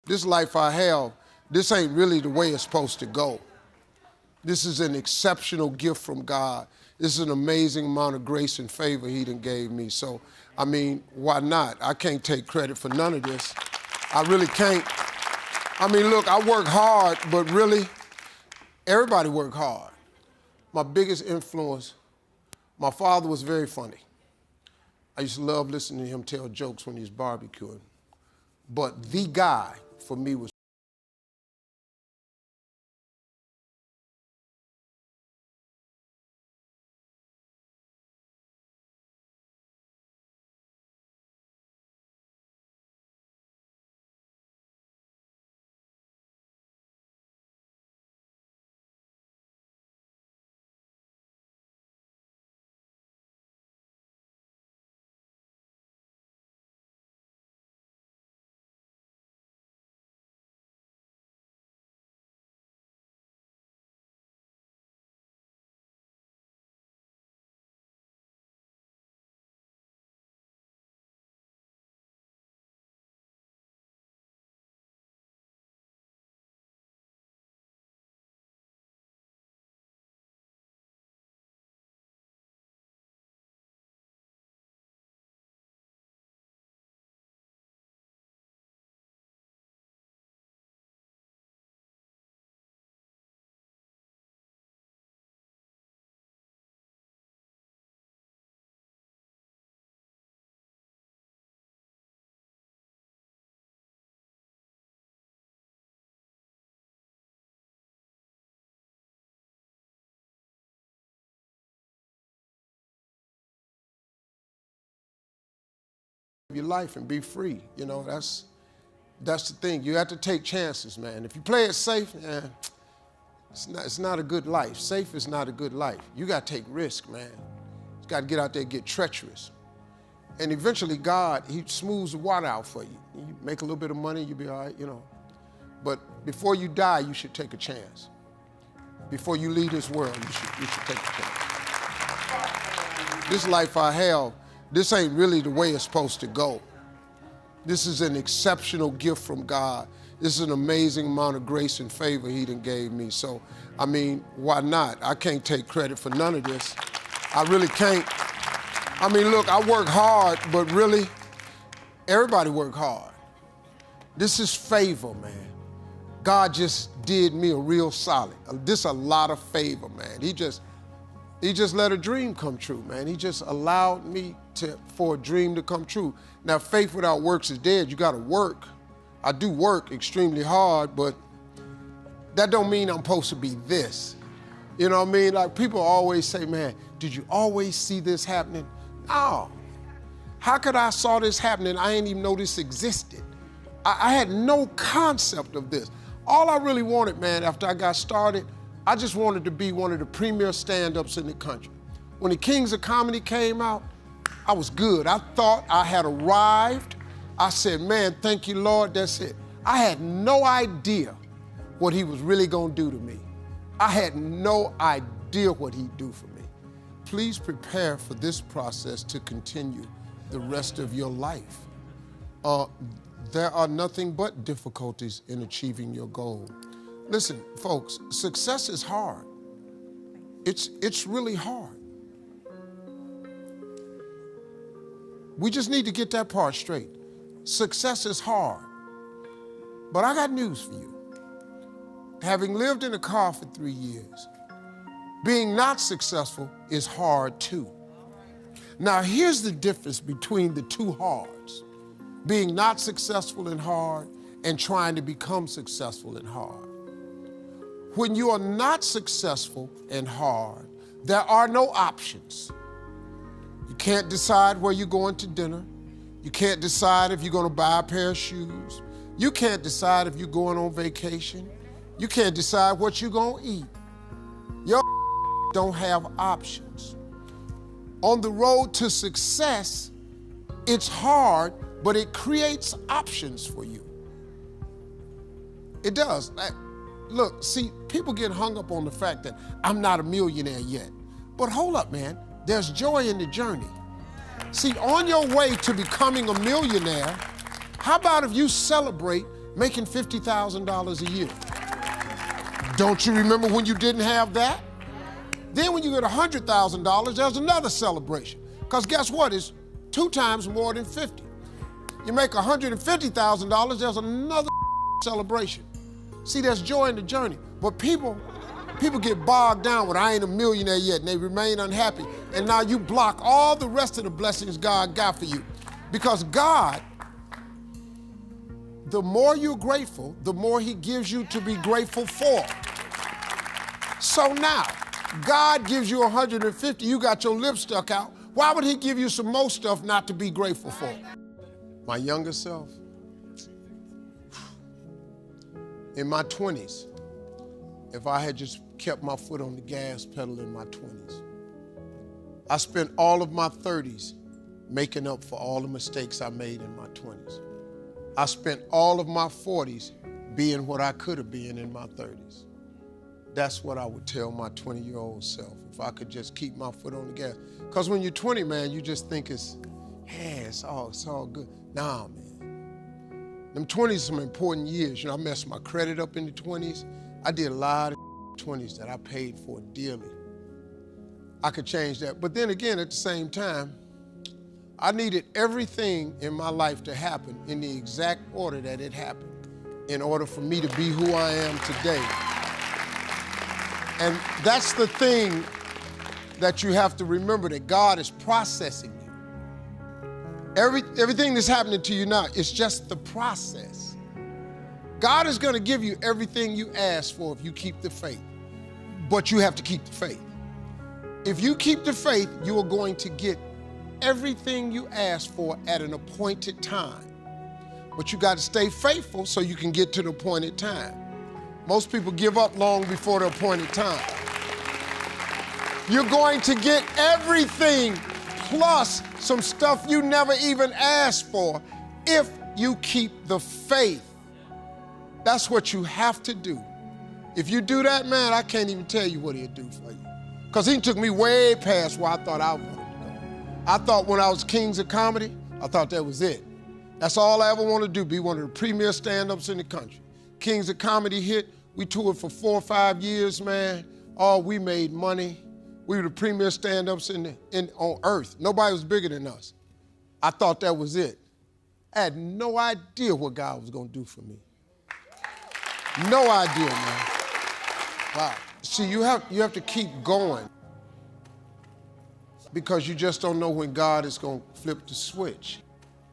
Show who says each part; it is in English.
Speaker 1: this life I have, this ain't really the way it's supposed to go. This is an exceptional gift from God. This is an amazing amount of grace and favor he done gave me. So, I mean, why not? I can't take credit for none of this. I really can't. I mean, look, I work hard, but really, everybody work hard. My biggest influence, my father was very funny. I used to love listening to him tell jokes when he was barbecuing. But the guy, for me, was your life and be free. You know, that's the thing. You have to take chances, man. If you play it safe, it's not a good life. Safe is not a good life. You got to take risk, man. You got to get out there and get treacherous. And eventually God, he smooths the water out for you. You make a little bit of money, you'll be all right, you know. But before you die, you should take a chance. Before you leave this world, you should take a chance. This life I have, this ain't really the way it's supposed to go. This is an exceptional gift from God. This is an amazing amount of grace and favor he done gave me. So, I mean, why not? I can't take credit for none of this. I really can't. I mean, look, I work hard, but really, everybody work hard. This is favor, man. God just did me a real solid. This a lot of favor, man. He just let a dream come true, man. He just allowed me for a dream to come true. Now, faith without works is dead. You got to work. I do work extremely hard, but that don't mean I'm supposed to be this. You know what I mean? Like, people always say, man, did you always see this happening? No. How could I saw this happening? I ain't even know this existed. I had no concept of this. All I really wanted, man, after I got started, I just wanted to be one of the premier stand-ups in the country. When the Kings of Comedy came out, I was good. I thought I had arrived. I said, man, thank you, Lord, that's it. I had no idea what he was really gonna do to me. I had no idea what he'd do for me. Please prepare for this process to continue the rest of your life. There are nothing but difficulties in achieving your goal. Listen, folks, success is hard. It's really hard. We just need to get that part straight. Success is hard. But I got news for you. Having lived in a car for 3 years, being not successful is hard too. Now, here's the difference between the two hards. Being not successful and hard, and trying to become successful and hard. When you are not successful and hard, there are no options. You can't decide where you're going to dinner. You can't decide if you're going to buy a pair of shoes. You can't decide if you're going on vacation. You can't decide what you're going to eat. Your don't have options. On the road to success, it's hard, but it creates options for you. It does. Look, see, people get hung up on the fact that I'm not a millionaire yet. But hold up, man. There's joy in the journey. See, on your way to becoming a millionaire, how about if you celebrate making $50,000 a year. Don't you remember when you didn't have that? Then when you get $100,000, there's another celebration. Because guess what? It's 2 times more than 50. You make $150,000, there's another celebration. See, there's joy in the journey. But people get bogged down with, I ain't a millionaire yet, and they remain unhappy. And now you block all the rest of the blessings God got for you. Because God, the more you're grateful, the more he gives you to be grateful for. So now, God gives you 150, you got your lips stuck out. Why would he give you some more stuff not to be grateful for? My younger self, in my 20s, if I had just kept my foot on the gas pedal in my 20s, I spent all of my 30s making up for all the mistakes I made in my 20s. I spent all of my 40s being what I could have been in my 30s. That's what I would tell my 20-year-old self, if I could just keep my foot on the gas. Because when you're 20, man, you just think it's all good. Nah, man. Them 20s are some important years. You know, I messed my credit up in the 20s. I did a lot of 20s that I paid for dearly. I could change that. But then again, at the same time, I needed everything in my life to happen in the exact order that it happened in order for me to be who I am today. And that's the thing that you have to remember, that God is processing you. Everything that's happening to you now is just the process. God is going to give you everything you ask for if you keep the faith, but you have to keep the faith. If you keep the faith, you are going to get everything you ask for at an appointed time. But you got to stay faithful so you can get to the appointed time. Most people give up long before the appointed time. You're going to get everything plus some stuff you never even asked for if you keep the faith. That's what you have to do. If you do that, man, I can't even tell you what he'll do for you. Because he took me way past where I thought I wanted to go. I thought when I was Kings of Comedy, I thought that was it. That's all I ever wanted to do, be one of the premier stand-ups in the country. Kings of Comedy hit. We toured for 4 or 5 years, man. Oh, we made money. We were the premier stand-ups on earth. Nobody was bigger than us. I thought that was it. I had no idea what God was going to do for me. No idea, man. Wow. See, you have to keep going, because you just don't know when God is going to flip the switch.